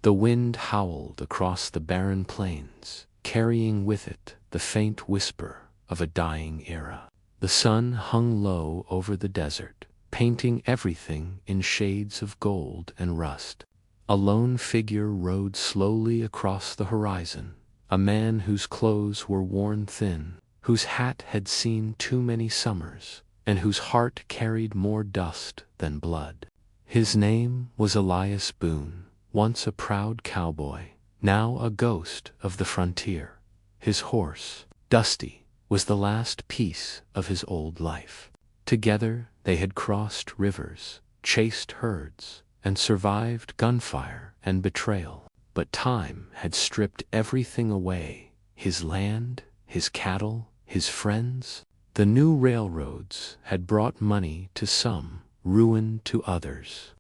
The wind howled across the barren plains, carrying with it the faint whisper of a dying era. The sun hung low over the desert, painting everything in shades of gold and rust. A lone figure rode slowly across the horizon, a man whose clothes were worn thin, whose hat had seen too many summers, and whose heart carried more dust than blood. His name was Elias Boone, once a proud cowboy, now a ghost of the frontier. His horse, Dusty, was the last piece of his old life. Together they had crossed rivers, chased herds, and survived gunfire and betrayal. But time had stripped everything away: his land, his cattle, his friends. The new railroads had brought money to some, ruin to others.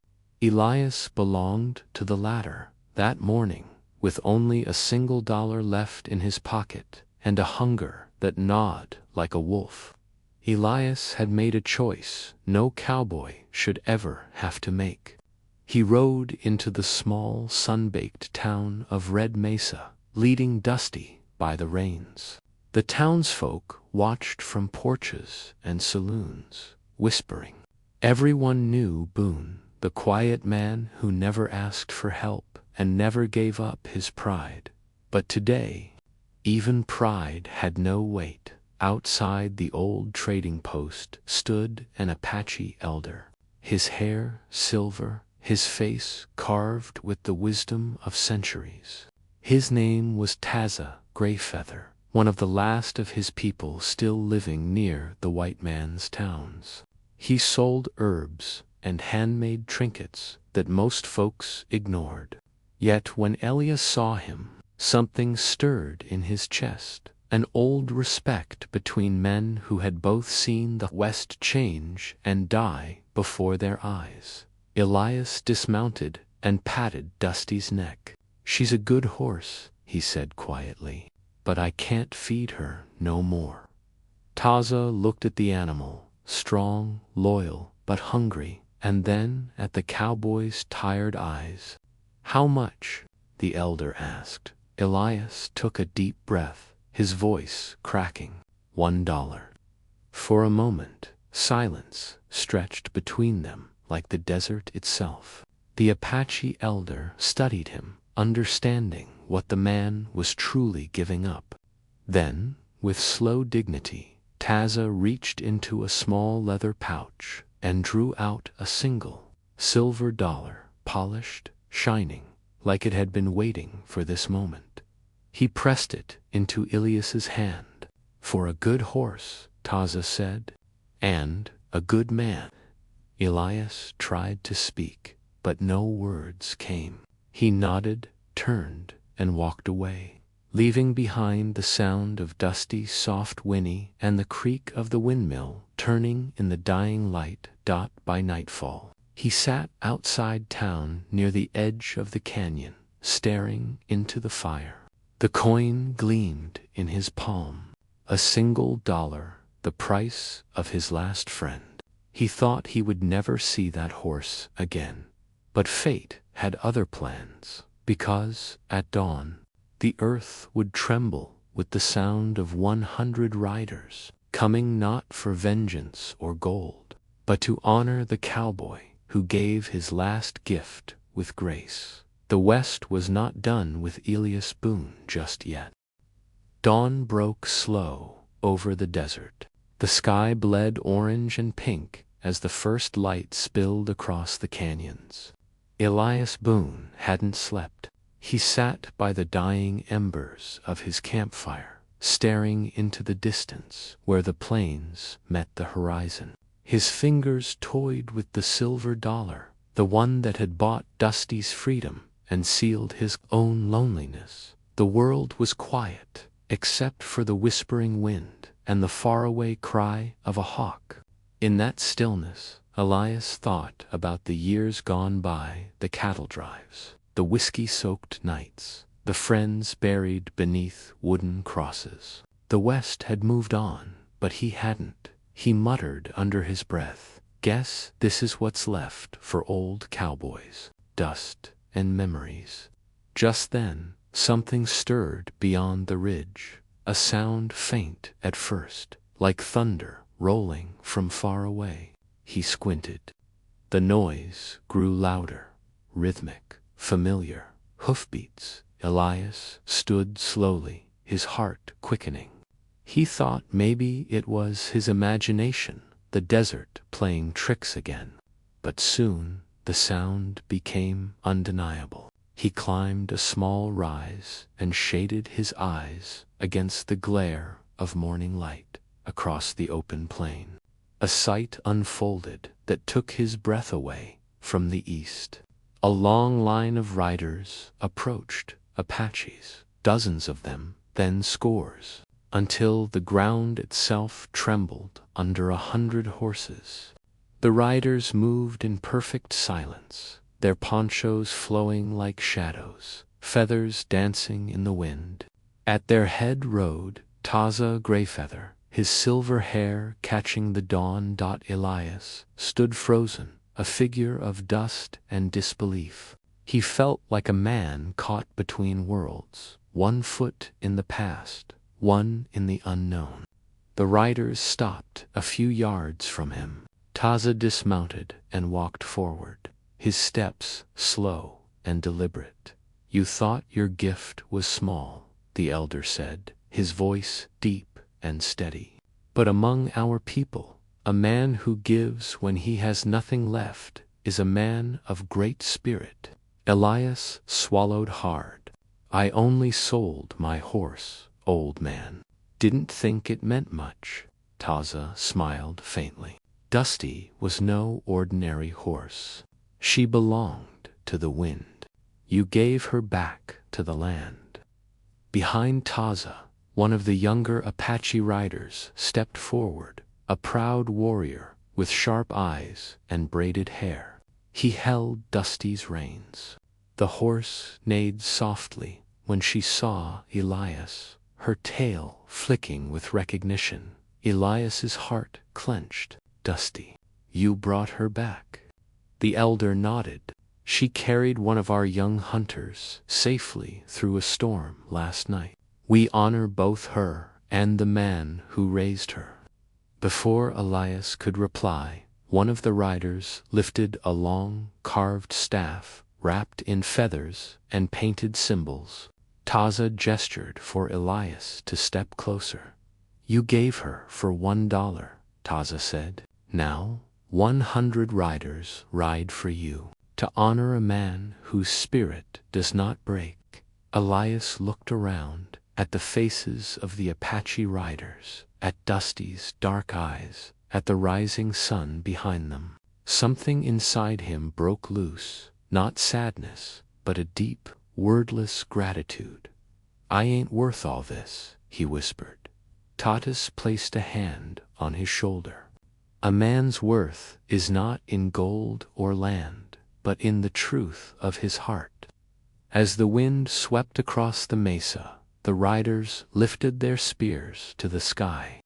Elias belonged to the latter. That morning, with only a single $1 left in his pocket, and a hunger that gnawed like a wolf, Elias had made a choice no cowboy should ever have to make. He rode into the small, sun-baked town of Red Mesa, leading Dusty by the reins. The townsfolk watched from porches and saloons, whispering. Everyone knew Boone, the quiet man who never asked for help and never gave up his pride. But today, even pride had no weight. Outside the old trading post stood an Apache elder, his hair silver, his face carved with the wisdom of centuries. His name was Taza Greyfeather, one of the last of his people still living near the white man's towns. He sold herbs and handmade trinkets that most folks ignored. Yet when Elias saw him, something stirred in his chest, an old respect between men who had both seen the West change and die before their eyes. Elias dismounted and patted Dusty's neck. "She's a good horse," he said quietly, "but I can't feed her no more." Taza looked at the animal, strong, loyal, but hungry, and then at the cowboy's tired eyes. "How much?" the elder asked. Elias took a deep breath, his voice cracking. $1. For a moment, silence stretched between them like the desert itself. The Apache elder studied him, understanding what the man was truly giving up. Then, with slow dignity, Taza reached into a small leather pouch and drew out a single silver dollar, polished, shining, like it had been waiting for this moment. He pressed it into Elias's hand. "For a good horse," Taza said, "and a good man." Elias tried to speak, but no words came. He nodded, turned, and walked away, leaving behind the sound of Dusty's soft whinny and the creak of the windmill turning in the dying light by nightfall. He sat outside town near the edge of the canyon, staring into the fire. The coin gleamed in his palm, a single $1, the price of his last friend. He thought he would never see that horse again. But fate had other plans, because, at dawn, the earth would tremble with the sound of 100 riders, coming not for vengeance or gold, but to honor the cowboy who gave his last gift with grace. The West was not done with Elias Boone just yet. Dawn broke slow over the desert. The sky bled orange and pink as the first light spilled across the canyons. Elias Boone hadn't slept. He sat by the dying embers of his campfire, staring into the distance where the plains met the horizon. His fingers toyed with the silver dollar, the one that had bought Dusty's freedom and sealed his own loneliness. The world was quiet, except for the whispering wind and the faraway cry of a hawk. In that stillness, Elias thought about the years gone by, the cattle drives, the whiskey-soaked nights, the friends buried beneath wooden crosses. The West had moved on, but he hadn't. He muttered under his breath, "Guess this is what's left for old cowboys, dust and memories." Just then, something stirred beyond the ridge, a sound faint at first, like thunder rolling from far away. He squinted. The noise grew louder, rhythmic, familiar, hoofbeats. Elias stood slowly, his heart quickening. He thought maybe it was his imagination, the desert playing tricks again. But soon the sound became undeniable. He climbed a small rise and shaded his eyes against the glare of morning light across the open plain. A sight unfolded that took his breath away. From the east, a long line of riders approached, Apaches, dozens of them, then scores, until the ground itself trembled under 100 horses. The riders moved in perfect silence, their ponchos flowing like shadows, feathers dancing in the wind. At their head rode Taza Greyfeather, his silver hair catching the dawn. Elias stood frozen, a figure of dust and disbelief. He felt like a man caught between worlds, one foot in the past, one in the unknown. The riders stopped a few yards from him. Taza dismounted and walked forward, his steps slow and deliberate. "You thought your gift was small," the elder said, his voice deep and steady. "But among our people, a man who gives when he has nothing left is a man of great spirit." Elias swallowed hard. "I only sold my horse, old man. Didn't think it meant much." Taza smiled faintly. Dusty was no ordinary horse. She belonged to the wind. You gave her back to the land. Behind Taza, one of the younger Apache riders stepped forward, a proud warrior with sharp eyes and braided hair. He held Dusty's reins. The horse neighed softly when she saw Elias, her tail flicking with recognition. Elias's heart clenched. "Dusty, you brought her back." The elder nodded. "She carried one of our young hunters safely through a storm last night. We honor both her and the man who raised her." Before Elias could reply, one of the riders lifted a long, carved staff wrapped in feathers and painted symbols. Taza gestured for Elias to step closer. "You gave her for $1, Taza said. "Now, 100 riders ride for you, to honor a man whose spirit does not break." Elias looked around at the faces of the Apache riders, at Dusty's dark eyes, at the rising sun behind them. Something inside him broke loose, not sadness, but a deep, wordless gratitude. "I ain't worth all this," he whispered. Tatas placed a hand on his shoulder. "A man's worth is not in gold or land, but in the truth of his heart." As the wind swept across the mesa, the riders lifted their spears to the sky.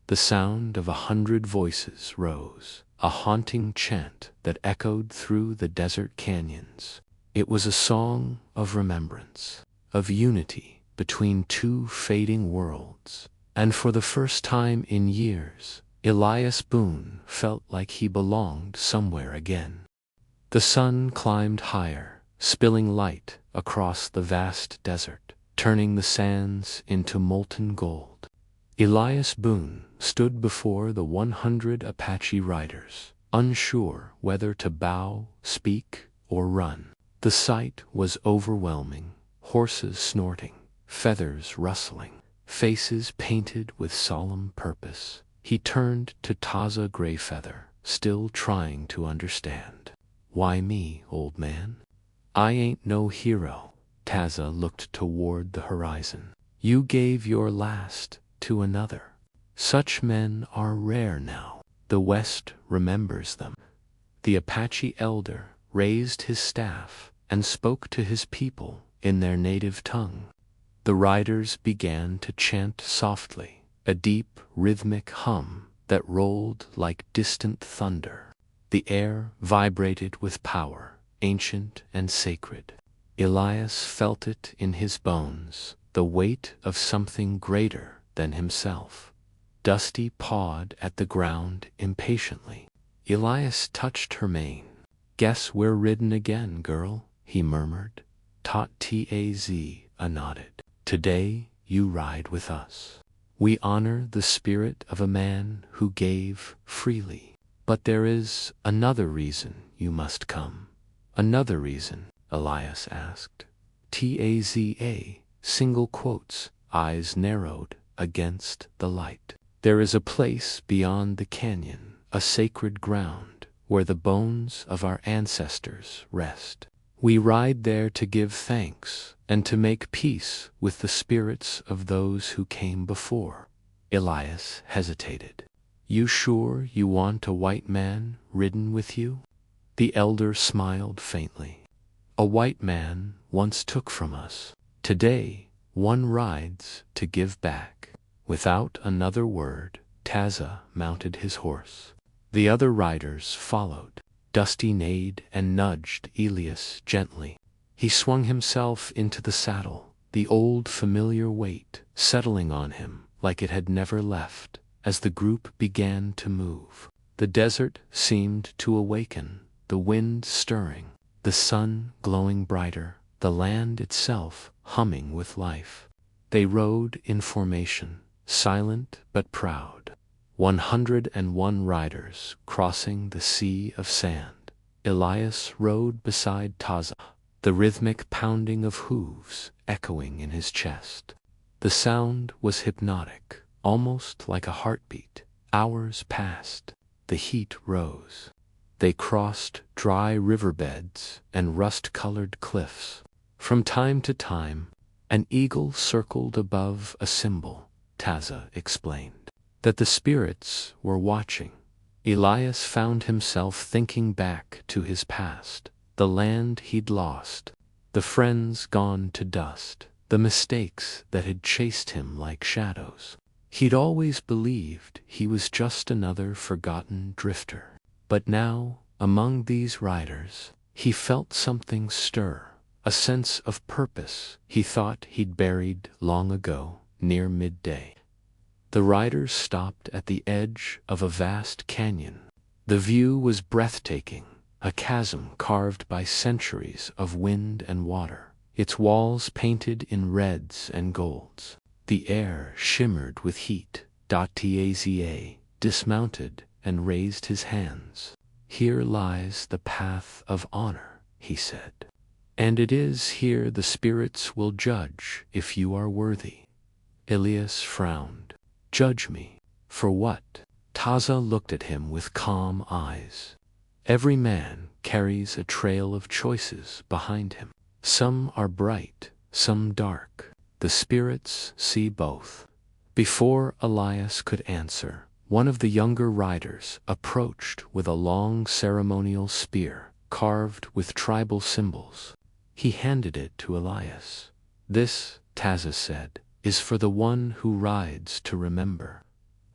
The sound of 100 voices rose, a haunting chant that echoed through the desert canyons. It was a song of remembrance, of unity between two fading worlds, and for the first time in years, Elias Boone felt like he belonged somewhere again. The sun climbed higher, spilling light across the vast desert, turning the sands into molten gold. Elias Boone stood before the 100 Apache riders, unsure whether to bow, speak, or run. The sight was overwhelming, horses snorting, feathers rustling, faces painted with solemn purpose. He turned to Taza Greyfeather, still trying to understand. "Why me, old man? I ain't no hero." Taza looked toward the horizon. "You gave your last to another. Such men are rare now. The West remembers them." The Apache elder raised his staff and spoke to his people in their native tongue. The riders began to chant softly, a deep, rhythmic hum that rolled like distant thunder. The air vibrated with power, ancient and sacred. Elias felt it in his bones, the weight of something greater than himself. Dusty pawed at the ground impatiently. Elias touched her mane. "Guess we're ridden again, girl," he murmured. "Taz nodded. "Today you ride with us. We honor the spirit of a man who gave freely. But there is another reason you must come." "Another reason?" Elias asked. "Taza," single quotes, eyes narrowed against the light. "There is a place beyond the canyon, a sacred ground, where the bones of our ancestors rest. We ride there to give thanks and to make peace with the spirits of those who came before." Elias hesitated. "You sure you want a white man ridden with you?" The elder smiled faintly. "A white man once took from us. Today one rides to give back." Without another word, Taza mounted his horse. The other riders followed. Dusty neighed and nudged Elias gently. He swung himself into the saddle, the old familiar weight settling on him like it had never left. As the group began to move, the desert seemed to awaken, the wind stirring, the sun glowing brighter, the land itself humming with life. They rode in formation, silent but proud. 101 riders crossing the sea of sand. Elias rode beside Taza, the rhythmic pounding of hooves echoing in his chest. The sound was hypnotic, almost like a heartbeat. Hours passed. The heat rose. They crossed dry riverbeds and rust-colored cliffs. From time to time, an eagle circled above a symbol, Taza explained. That the spirits were watching. Elias found himself thinking back to his past, the land he'd lost, the friends gone to dust, the mistakes that had chased him like shadows. He'd always believed he was just another forgotten drifter. But now, among these riders, he felt something stir, a sense of purpose he thought he'd buried long ago, near midday. The riders stopped at the edge of a vast canyon. The view was breathtaking, a chasm carved by centuries of wind and water, its walls painted in reds and golds. The air shimmered with heat. Taza dismounted and raised his hands. "Here lies the path of honor," he said. "And it is here the spirits will judge if you are worthy." Elias frowned. "Judge me? For what?" Taza looked at him with calm eyes. "Every man carries a trail of choices behind him. Some are bright, some dark. The spirits see both." Before Elias could answer, one of the younger riders approached with a long ceremonial spear, carved with tribal symbols. He handed it to Elias. "This," Taza said, "is for the one who rides to remember."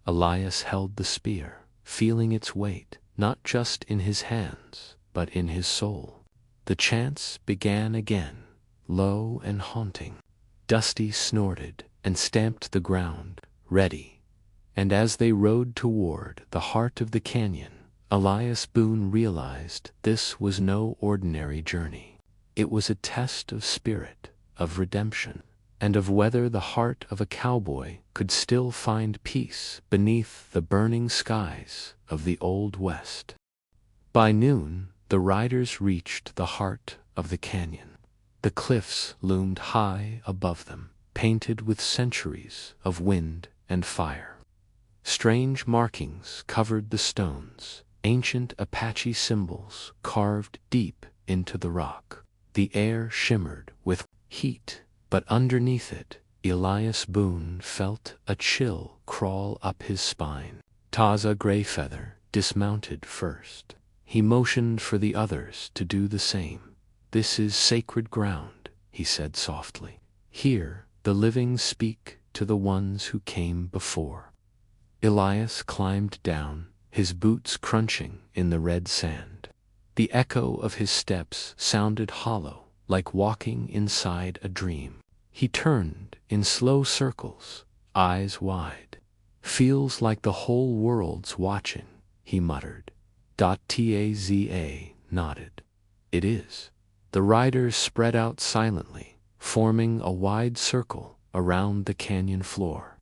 Elias held the spear, feeling its weight, not just in his hands, but in his soul. The chants began again, low and haunting. Dusty snorted and stamped the ground, ready. And as they rode toward the heart of the canyon, Elias Boone realized this was no ordinary journey. It was a test of spirit, of redemption, and of whether the heart of a cowboy could still find peace beneath the burning skies of the Old West. By noon, the riders reached the heart of the canyon. The cliffs loomed high above them, painted with centuries of wind and fire. Strange markings covered the stones, ancient Apache symbols carved deep into the rock. The air shimmered with heat, but underneath it, Elias Boone felt a chill crawl up his spine. Taza Greyfeather dismounted first. He motioned for the others to do the same. "This is sacred ground," he said softly. "Here, the living speak to the ones who came before." Elias climbed down, his boots crunching in the red sand. The echo of his steps sounded hollow, like walking inside a dream. He turned in slow circles, eyes wide. "Feels like the whole world's watching," he muttered. Taza nodded. "It is." The riders spread out silently, forming a wide circle around the canyon floor.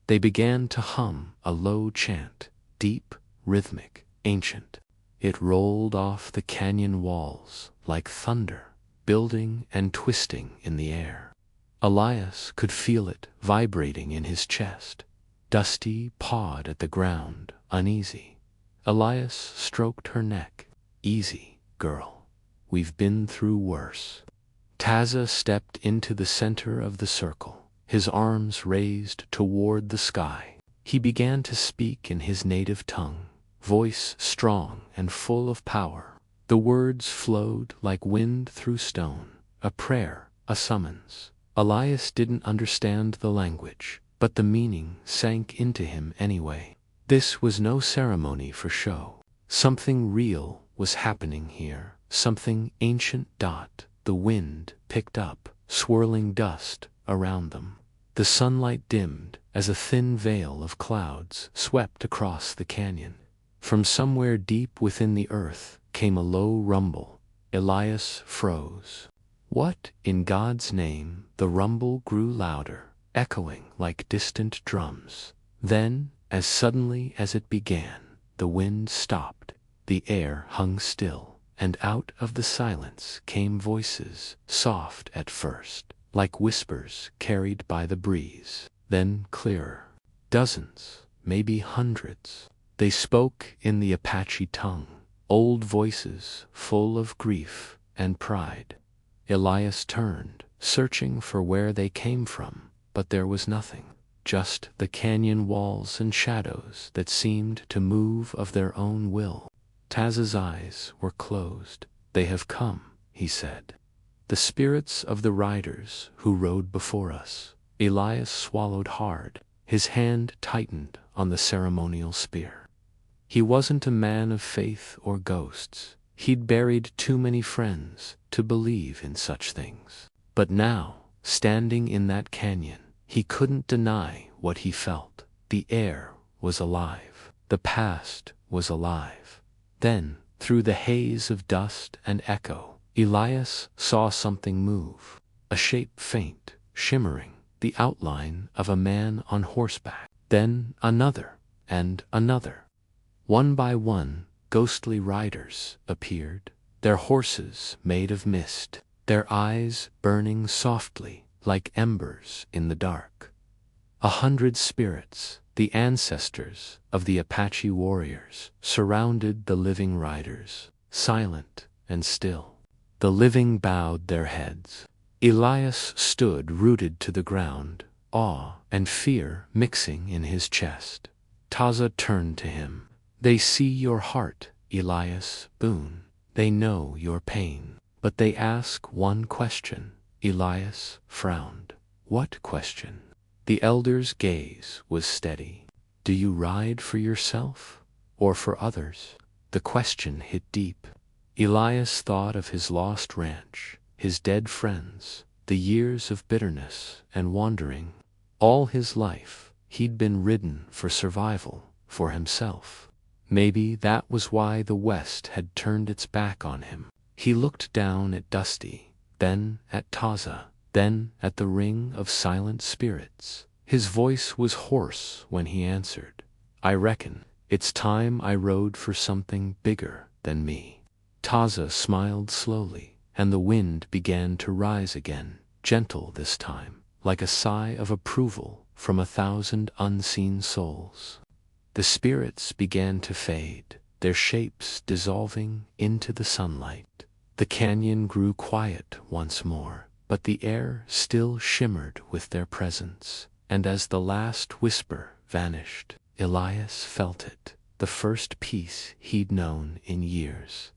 They began to hum a low chant, deep, rhythmic, ancient. It rolled off the canyon walls like thunder, building and twisting in the air. Elias could feel it vibrating in his chest. Dusty pawed at the ground, uneasy. Elias stroked her neck. "Easy, girl. We've been through worse." Taza stepped into the center of the circle, his arms raised toward the sky. He began to speak in his native tongue, voice strong and full of power. The words flowed like wind through stone, a prayer, a summons. Elias didn't understand the language, but the meaning sank into him anyway. This was no ceremony for show. Something real was happening here, something ancient. The wind picked up, swirling dust around them. The sunlight dimmed as a thin veil of clouds swept across the canyon. From somewhere deep within the earth came a low rumble. Elias froze. What in God's name? The rumble grew louder, echoing like distant drums. Then, as suddenly as it began, the wind stopped. The air hung still, and out of the silence came voices, soft at first, like whispers carried by the breeze, then clearer. Dozens, maybe hundreds. They spoke in the Apache tongue, old voices full of grief and pride. Elias turned, searching for where they came from, but there was nothing. Just the canyon walls and shadows that seemed to move of their own will. Taza's eyes were closed. "They have come," he said. "The spirits of the riders who rode before us." Elias swallowed hard. His hand tightened on the ceremonial spear. He wasn't a man of faith or ghosts. He'd buried too many friends to believe in such things. But now, standing in that canyon, he couldn't deny what he felt. The air was alive. The past was alive. Then, through the haze of dust and echo, Elias saw something move. A shape faint, shimmering, the outline of a man on horseback. Then another, and another. One by one, ghostly riders appeared, their horses made of mist, their eyes burning softly like embers in the dark. 100 spirits, the ancestors of the Apache warriors, surrounded the living riders, silent and still. The living bowed their heads. Elias stood rooted to the ground, awe and fear mixing in his chest. Taza turned to him. "They see your heart, Elias Boone. They know your pain. But they ask one question." Elias frowned. "What question?" The elder's gaze was steady. "Do you ride for yourself, or for others?" The question hit deep. Elias thought of his lost ranch, his dead friends, the years of bitterness and wandering. All his life, he'd been ridden for survival, for himself. Maybe that was why the West had turned its back on him. He looked down at Dusty, then at Taza, then at the ring of silent spirits. His voice was hoarse when he answered, "I reckon it's time I rode for something bigger than me." Taza smiled slowly, and the wind began to rise again, gentle this time, like a sigh of approval from 1,000 unseen souls. The spirits began to fade, their shapes dissolving into the sunlight. The canyon grew quiet once more, but the air still shimmered with their presence, and as the last whisper vanished, Elias felt it, the first peace he'd known in years.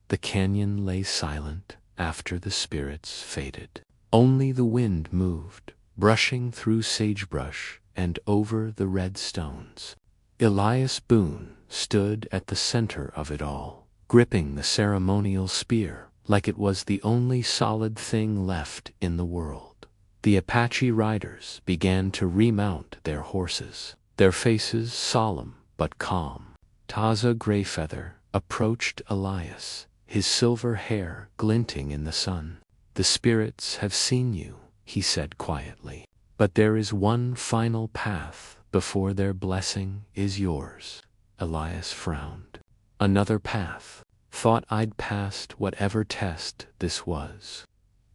The canyon lay silent after the spirits faded. Only the wind moved, brushing through sagebrush and over the red stones. Elias Boone stood at the center of it all, gripping the ceremonial spear like it was the only solid thing left in the world. The Apache riders began to remount their horses, their faces solemn but calm. Taza Greyfeather approached Elias, his silver hair glinting in the sun. "The spirits have seen you," he said quietly. "But there is one final path before their blessing is yours." Elias frowned. "Another path. Thought I'd passed whatever test this was."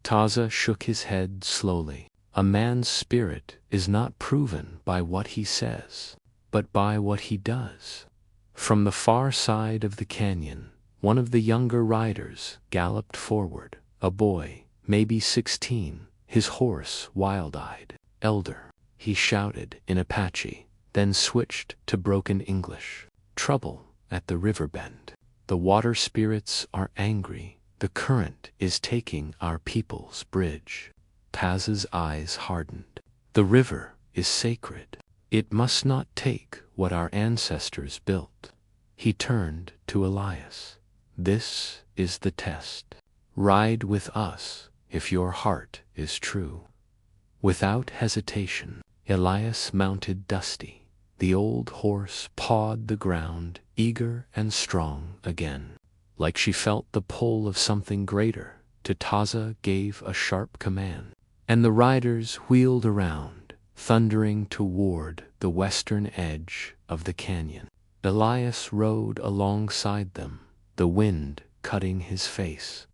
Taza shook his head slowly. "A man's spirit is not proven by what he says, but by what he does." From the far side of the canyon, one of the younger riders galloped forward, a boy, maybe 16, his horse wild-eyed. "Elder," he shouted in Apache, then switched to broken English. "Trouble at the river bend. The water spirits are angry. The current is taking our people's bridge." Taza's eyes hardened. "The river is sacred. It must not take what our ancestors built." He turned to Elias. "This is the test. Ride with us if your heart is true." Without hesitation, Elias mounted Dusty. The old horse pawed the ground, eager and strong again. Like she felt the pull of something greater, Taza gave a sharp command, and the riders wheeled around, thundering toward the western edge of the canyon. Elias rode alongside them, the wind cutting his face,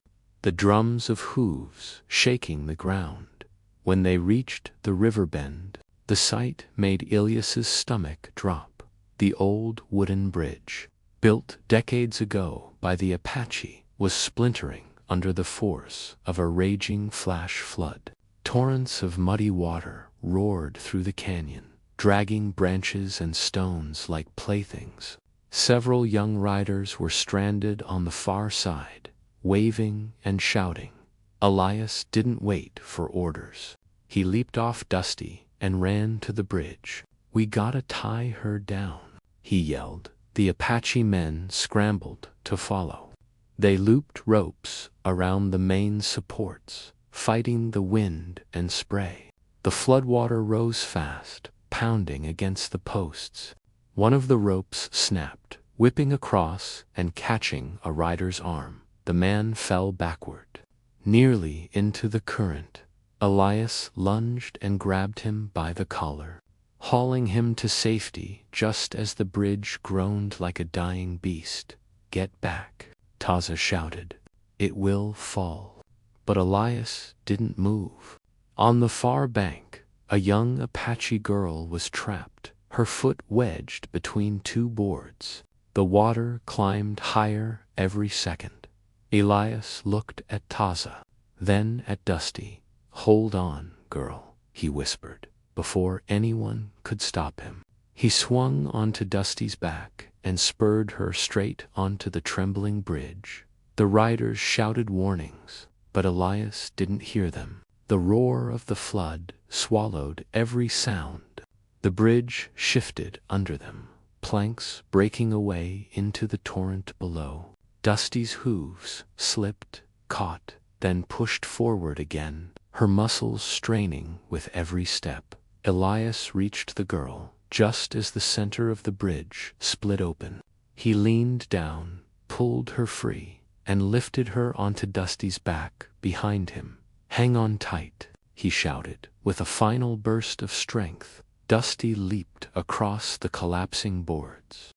the drums of hooves shaking the ground. When they reached the river bend, the sight made Elias's stomach drop. The old wooden bridge, built decades ago by the Apache, was splintering under the force of a raging flash flood. Torrents of muddy water roared through the canyon, dragging branches and stones like playthings. Several young riders were stranded on the far side, waving and shouting. Elias didn't wait for orders. He leaped off Dusty and ran to the bridge. "We gotta tie her down," he yelled. The Apache men scrambled to follow. They looped ropes around the main supports, fighting the wind and spray. The floodwater rose fast, pounding against the posts. One of the ropes snapped, whipping across and catching a rider's arm. The man fell backward, nearly into the current. Elias lunged and grabbed him by the collar, hauling him to safety just as the bridge groaned like a dying beast. "Get back," Taza shouted. "It will fall." But Elias didn't move. On the far bank, a young Apache girl was trapped, her foot wedged between two boards. The water climbed higher every second. Elias looked at Taza, then at Dusty. "Hold on, girl," he whispered, before anyone could stop him. He swung onto Dusty's back and spurred her straight onto the trembling bridge. The riders shouted warnings, but Elias didn't hear them. The roar of the flood swallowed every sound. The bridge shifted under them, planks breaking away into the torrent below. Dusty's hooves slipped, caught, then pushed forward again, her muscles straining with every step. Elias reached the girl just as the center of the bridge split open. He leaned down, pulled her free, and lifted her onto Dusty's back behind him. "Hang on tight," he shouted. With a final burst of strength, Dusty leaped across the collapsing boards,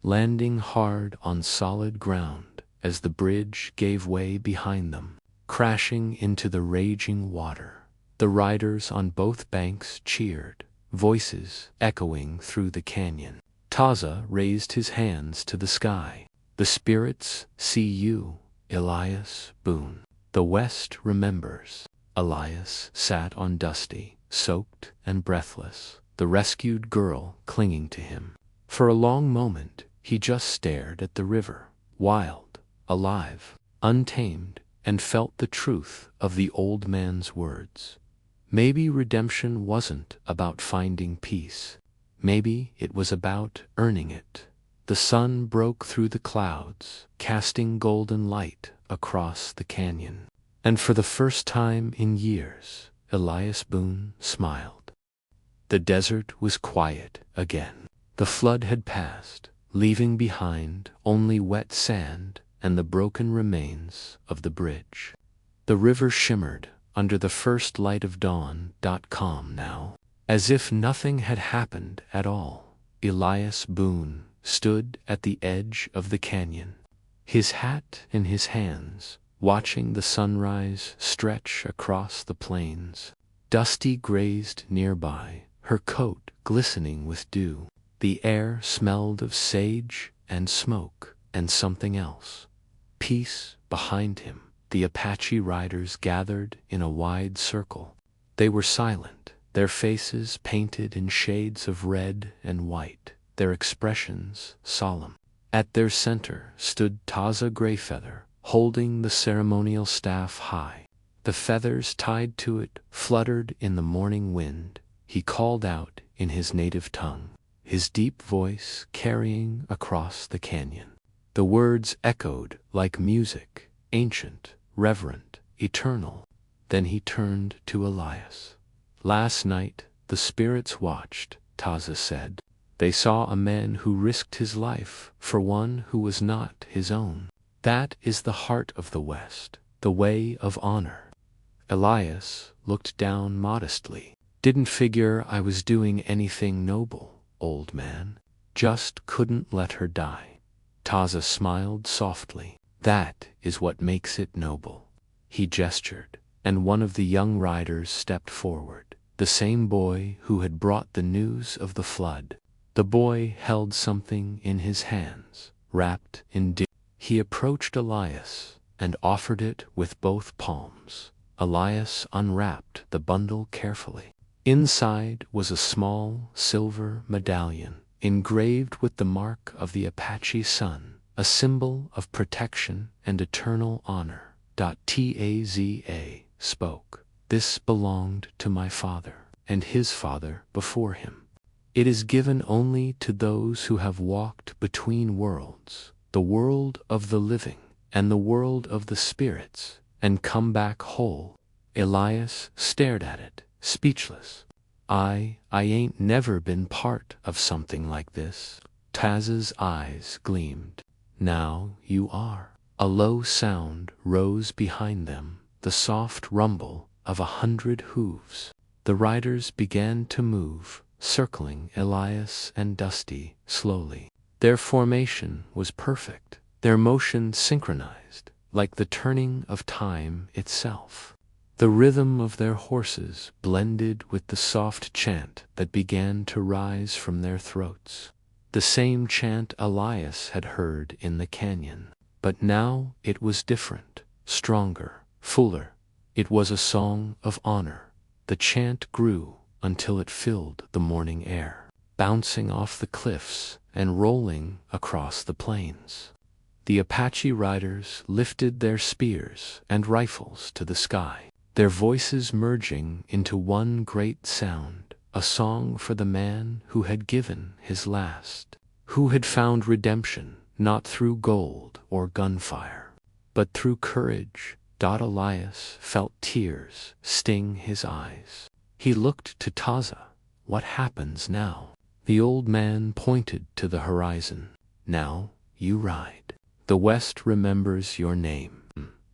landing hard on solid ground as the bridge gave way behind them, crashing into the raging water. The riders on both banks cheered, voices echoing through the canyon. Taza raised his hands to the sky. "The spirits see you, Elias Boone. The West remembers." Elias sat on Dusty, soaked and breathless, the rescued girl clinging to him. For a long moment, he just stared at the river, wild, alive, untamed, and felt the truth of the old man's words. Maybe redemption wasn't about finding peace. Maybe it was about earning it. The sun broke through the clouds, casting golden light across the canyon. And for the first time in years, Elias Boone smiled. The desert was quiet again. The flood had passed, leaving behind only wet sand and the broken remains of the bridge. The river shimmered under the first light of dawn. Calm now, as if nothing had happened at all. Elias Boone stood at the edge of the canyon, his hat in his hands, watching the sunrise stretch across the plains. Dusty grazed nearby, her coat glistening with dew. The air smelled of sage and smoke and something else. Peace behind him. The Apache riders gathered in a wide circle. They were silent, their faces painted in shades of red and white, their expressions solemn. At their center stood Taza Greyfeather, holding the ceremonial staff high. The feathers tied to it fluttered in the morning wind. He called out in his native tongue, his deep voice carrying across the canyon. The words echoed like music, ancient, reverent, eternal. Then he turned to Elias. "Last night the spirits watched," Taza said. "They saw a man who risked his life for one who was not his own. That is the heart of the West, the way of honor." Elias looked down modestly. "Didn't figure I was doing anything noble, old man. Just couldn't let her die." Taza smiled softly. "That is what makes it noble." He gestured, and one of the young riders stepped forward, the same boy who had brought the news of the flood. The boy held something in his hands, wrapped in dew. He approached Elias and offered it with both palms. Elias unwrapped the bundle carefully. Inside was a small silver medallion, engraved with the mark of the Apache sun, a symbol of protection and eternal honor. Taza spoke. "This belonged to my father, and his father before him. It is given only to those who have walked between worlds, the world of the living and the world of the spirits, and come back whole." Elias stared at it, speechless. I ain't never been part of something like this." Taza's eyes gleamed. "Now you are." A low sound rose behind them, the soft rumble of 100 hooves. The riders began to move, circling Elias and Dusty slowly. Their formation was perfect, their motion synchronized, like the turning of time itself. The rhythm of their horses blended with the soft chant that began to rise from their throats. The same chant Elias had heard in the canyon. But now it was different, stronger, fuller. It was a song of honor. The chant grew until it filled the morning air, bouncing off the cliffs and rolling across the plains. The Apache riders lifted their spears and rifles to the sky, their voices merging into one great sound, a song for the man who had given his last, who had found redemption not through gold or gunfire, but through courage. Elias felt tears sting his eyes. He looked to Taza. "What happens now?" The old man pointed to the horizon. "Now you ride. The West remembers your name."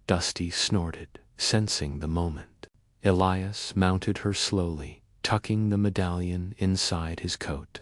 Dusty snorted, sensing the moment. Elias mounted her slowly, tucking the medallion inside his coat.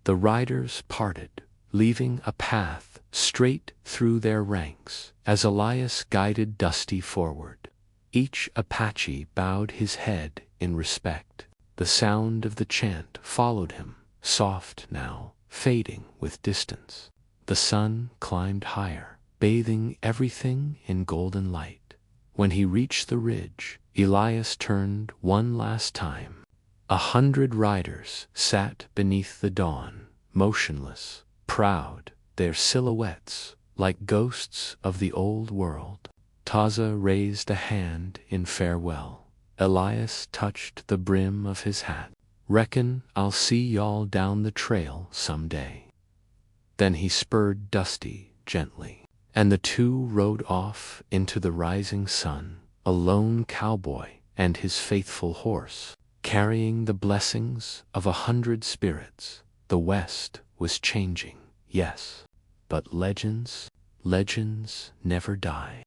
The riders parted, leaving a path straight through their ranks as Elias guided Dusty forward. Each Apache bowed his head in respect. The sound of the chant followed him, soft now, fading with distance. The sun climbed higher, bathing everything in golden light. When he reached the ridge, Elias turned one last time. 100 riders sat beneath the dawn, motionless, proud, their silhouettes like ghosts of the old world. Taza raised a hand in farewell. Elias touched the brim of his hat. "Reckon I'll see y'all down the trail someday." Then he spurred Dusty gently, And the two rode off into the rising sun, a lone cowboy and his faithful horse, carrying the blessings of 100 spirits. The West was changing, yes, but legends never die.